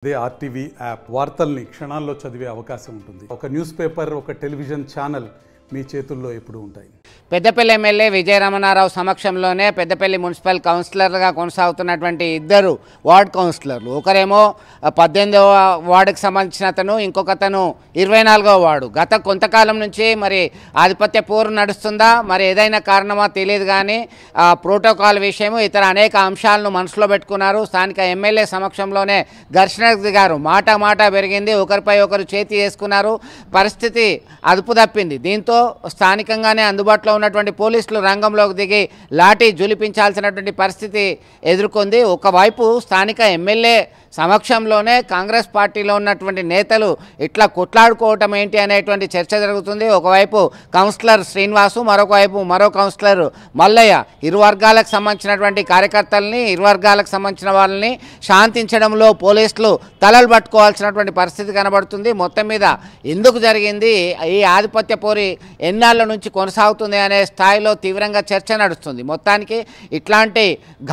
అదే RTV app వార్తల్ని క్షణాల్లో చదివే అవకాశం ఉంటుంది. ఒక న్యూస్ పేపర్, ఒక టెలివిజన్ ఛానల్ మీ చేతుల్లో ఎప్పుడూ ఉంటాయి. పెద్దపల్లి ఎమ్మెల్యే విజయరమణారావు సమక్షంలోనే పెద్దపల్లి మున్సిపల్ కౌన్సిలర్గా కొనసాగుతున్నటువంటి ఇద్దరు వార్డ్ కౌన్సిలర్లు, ఒకరేమో 18వ వార్డుకి సంబంధించిన అతను, ఇంకొకతను 24వ వార్డు. గత కొంతకాలం నుంచి మరి ఆధిపత్య పోరు నడుస్తుందా, మరి ఏదైనా కారణమా తెలియదు కానీ ప్రోటోకాల్ విషయము ఇతర అనేక అంశాలను మనసులో పెట్టుకున్నారు. స్థానిక ఎమ్మెల్యే సమక్షంలోనే ఘర్షణకు దిగారు. మాట పెరిగింది, ఒకరిపై ఒకరు చేతి వేసుకున్నారు. పరిస్థితి అదుపు తప్పింది. దీంతో స్థానికంగానే అందుబాటులో ఉన్నటువంటి పోలీసులు రంగంలోకి దిగి లాఠీ జులిపించాల్సినటువంటి పరిస్థితి ఎదుర్కొంది. ఒకవైపు స్థానిక ఎమ్మెల్యే సమక్షంలోనే కాంగ్రెస్ పార్టీలో ఉన్నటువంటి నేతలు ఇట్లా కొట్లాడుకోవటం ఏంటి అనేటువంటి చర్చ జరుగుతుంది. ఒకవైపు కౌన్సిలర్ శ్రీనివాసు, మరో కౌన్సిలర్ మల్లయ్య ఇరు వర్గాలకు సంబంధించినటువంటి కార్యకర్తల్ని, ఇరు వర్గాలకు సంబంధించిన వాళ్ళని శాంతించడంలో పోలీసులు తలలు పట్టుకోవాల్సినటువంటి పరిస్థితి కనబడుతుంది. మొత్తం మీద ఎందుకు జరిగింది, ఈ ఆధిపత్య పోరి ఎన్నాళ్ళ నుంచి కొనసాగుతుంది అనే స్థాయిలో తీవ్రంగా చర్చ నడుస్తుంది. మొత్తానికి ఇట్లాంటి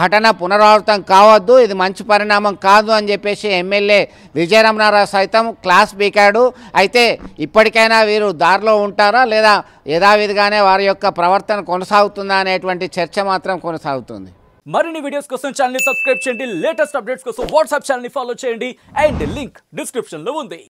ఘటన పునరావృతం కావద్దు, ఇది మంచి పరిణామం కాదు అని చెప్పేసి ఎమ్మెల్యే విజయరమణారావు సైతం క్లాస్ బీకాడు. అయితే ఇప్పటికైనా వీరు దారిలో ఉంటారా లేదా యథావిధిగానే వారి యొక్క ప్రవర్తన కొనసాగుతుందా అనేటువంటి చర్చ మాత్రం కొనసాగుతుంది. మరిన్ని వీడియోస్ కోసం ఛానల్ ని సబ్స్క్రైబ్ చేయండి. లేటెస్ట్ అప్డేట్స్ కోసం వాట్సాప్ ఛానల్ ని ఫాలో చేయండి. అండ్ లింక్ డిస్క్రిప్షన్ లో ఉంది.